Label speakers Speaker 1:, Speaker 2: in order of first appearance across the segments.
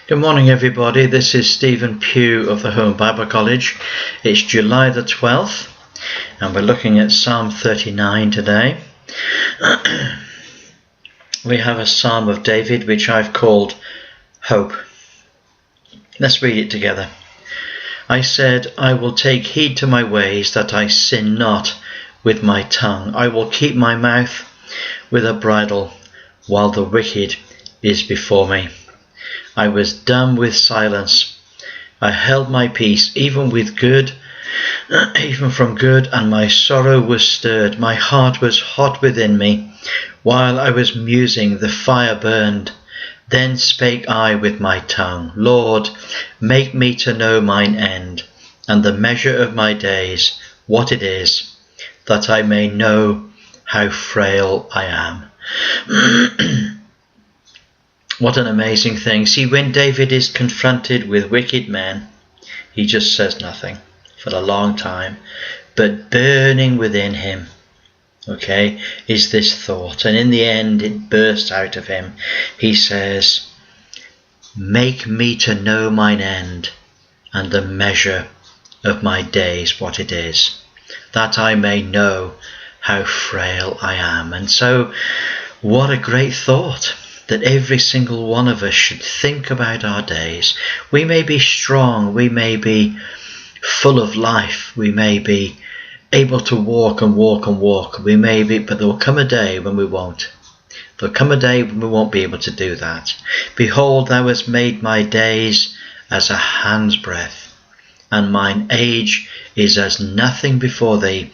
Speaker 1: Good morning, everybody. This is Stephen Pugh of the Home Bible College. It's July the 12th, and we're looking at Psalm 39 today. We have a Psalm of David, which I've called Hope. Let's read it together. I said, I will take heed to my ways, that I sin not with my tongue. I will keep my mouth with a bridle, while the wicked is before me. I was dumb with silence. I held my peace, even from good, and my sorrow was stirred. My heart was hot within me. While I was musing, the fire burned. Then spake I with my tongue, Lord, make me to know mine end, and the measure of my days, what it is, that I may know how frail I am. What an amazing thing. See, when David is confronted with wicked men, he just says nothing for a long time. But burning within him, is this thought. And in the end, it bursts out of him. He says, make me to know mine end, and the measure of my days, what it is, that I may know how frail I am. And so, what a great thought, that every single one of us should think about our days. We may be strong, we may be full of life, we may be able to walk and walk and walk, but there will come a day when we won't. There will come a day when we won't be able to do that. Behold, thou hast made my days as a hand's breadth, and mine age is as nothing before thee.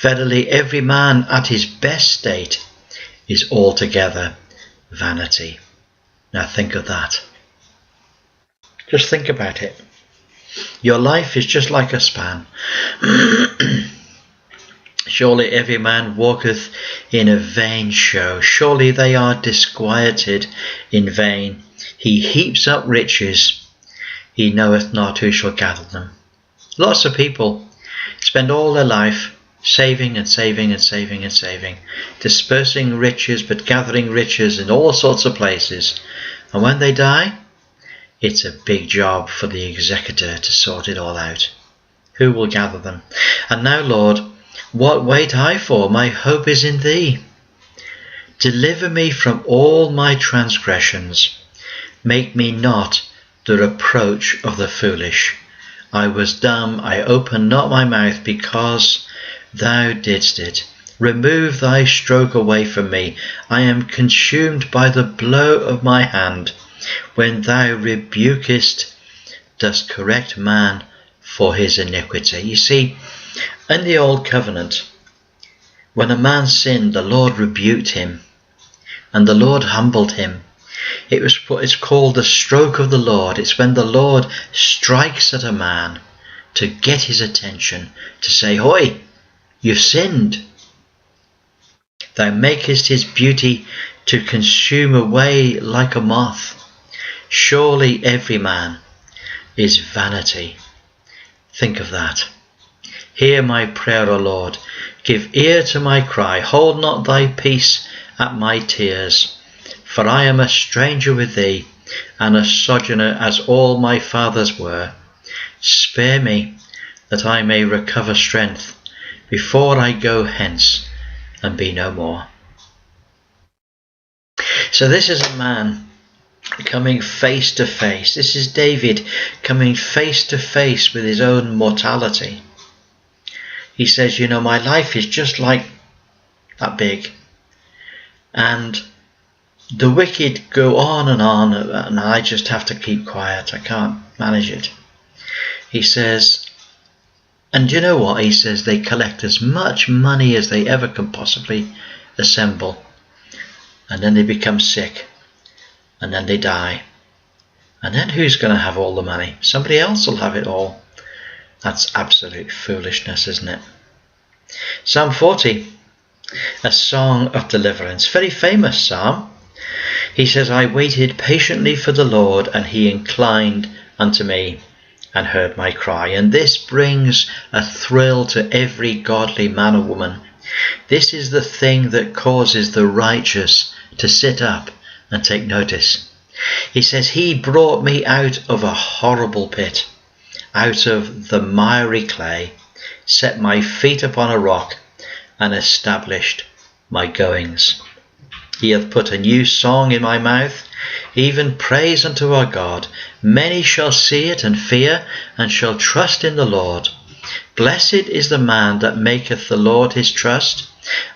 Speaker 1: Verily, every man at his best state is altogether vanity. Now think of that. Just think about it. Your life is just like a span. Surely every man walketh in a vain show. Surely they are disquieted in vain. He heaps up riches. He knoweth not who shall gather them. Lots of people spend all their life saving and saving and saving and saving, dispersing riches, but gathering riches in all sorts of places. And when they die, it's a big job for the executor to sort it all out. Who will gather them? And now, Lord, what wait I for? My hope is in thee. Deliver me from all my transgressions. Make me not the reproach of the foolish. I was dumb, I opened not my mouth, because thou didst it. Remove thy stroke away from me. I am consumed by the blow of my hand. When thou rebukest, dost correct man for his iniquity. You see, in the old covenant, when a man sinned, the Lord rebuked him, and the Lord humbled him. It's called the stroke of the Lord. It's when the Lord strikes at a man to get his attention, to say, Hoi, you've sinned. Thou makest his beauty to consume away like a moth. Surely every man is vanity. Think of that. Hear my prayer, O Lord. Give ear to my cry. Hold not thy peace at my tears. For I am a stranger with thee, and a sojourner as all my fathers were. Spare me, that I may recover strength, before I go hence and be no more. So this is a man coming face to face. This is David coming face to face with his own mortality. He says, my life is just like that big. And the wicked go on, and I just have to keep quiet. I can't manage it. He says, and you know what? He says they collect as much money as they ever can possibly assemble. And then they become sick. And then they die. And then who's going to have all the money? Somebody else will have it all. That's absolute foolishness, isn't it? Psalm 40, a song of deliverance. Very famous psalm. He says, I waited patiently for the Lord, and he inclined unto me and heard my cry. And this brings a thrill to every godly man or woman. This is the thing that causes the righteous to sit up and take notice. He says, he brought me out of a horrible pit, out of the miry clay, set my feet upon a rock, and established my goings. He hath put a new song in my mouth, even praise unto our God. Many shall see it and fear, and shall trust in the Lord. Blessed is the man that maketh the Lord his trust,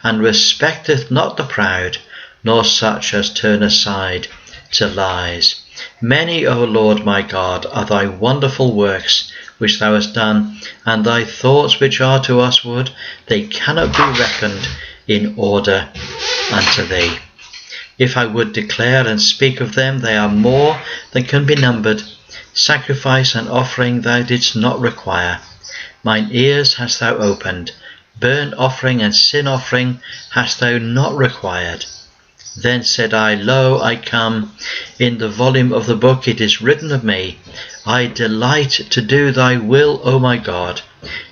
Speaker 1: and respecteth not the proud, nor such as turn aside to lies. Many, O Lord my God, are thy wonderful works which thou hast done, and thy thoughts which are to usward, they cannot be reckoned in order unto thee. If I would declare and speak of them, they are more than can be numbered. Sacrifice and offering thou didst not require. Mine ears hast thou opened. Burnt offering and sin offering hast thou not required. Then said I, Lo, I come. In the volume of the book it is written of me, I delight to do thy will, O my God.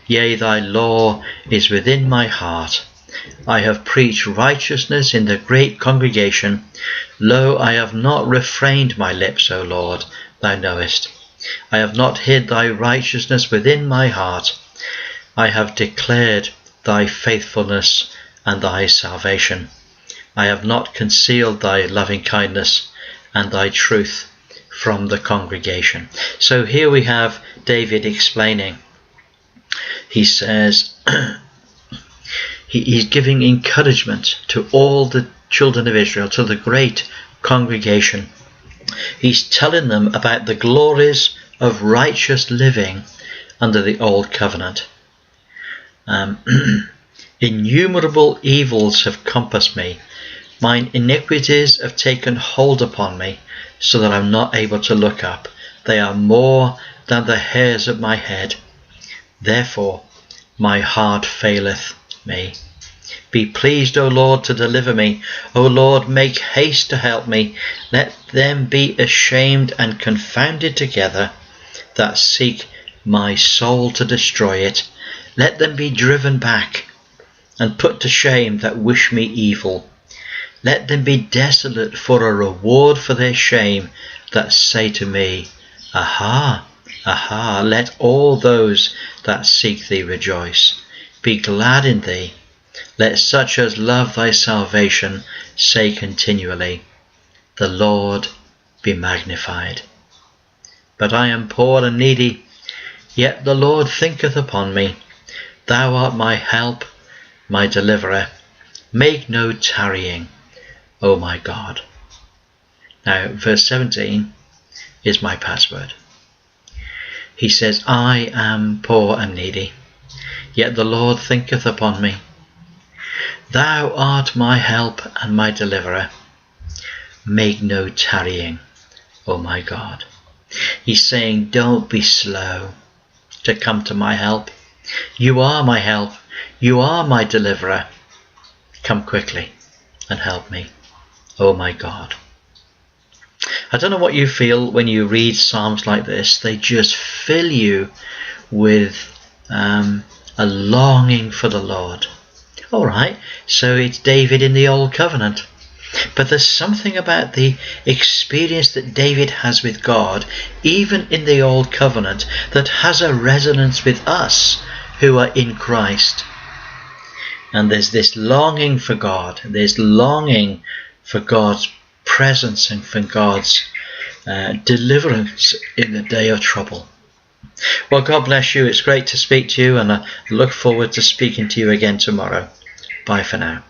Speaker 1: Yea, thy law is within my heart. I have preached righteousness in the great congregation. Lo, I have not refrained my lips, O Lord, thou knowest. I have not hid thy righteousness within my heart. I have declared thy faithfulness and thy salvation. I have not concealed thy loving kindness and thy truth from the congregation. So here we have David explaining. He says, he's giving encouragement to all the children of Israel, to the great congregation. He's telling them about the glories of righteous living under the old covenant. Innumerable evils have compassed me. Mine iniquities have taken hold upon me, so that I'm not able to look up. They are more than the hairs of my head. Therefore my heart faileth me. Be pleased, O Lord, to deliver me. O Lord, make haste to help me. Let them be ashamed and confounded together that seek my soul to destroy it. Let them be driven back and put to shame that wish me evil. Let them be desolate for a reward for their shame that say to me, Aha, aha, let all those that seek thee rejoice. Be glad in thee. Let such as love thy salvation say continually, The Lord be magnified. But I am poor and needy, yet the Lord thinketh upon me. Thou art my help, my deliverer. Make no tarrying, O my God. Now, verse 17 is my password. He says, I am poor and needy, yet the Lord thinketh upon me. Thou art my help and my deliverer. Make no tarrying, O my God. He's saying, don't be slow to come to my help. You are my help. You are my deliverer. Come quickly and help me, O my God. I don't know what you feel when you read Psalms like this. They just fill you with a longing for the Lord. All right, so it's David in the Old Covenant. But there's something about the experience that David has with God, even in the Old Covenant, that has a resonance with us who are in Christ. And there's this longing for God. There's longing for God's presence and for God's deliverance in the day of trouble. Well, God bless you. It's great to speak to you, and I look forward to speaking to you again tomorrow. Bye for now.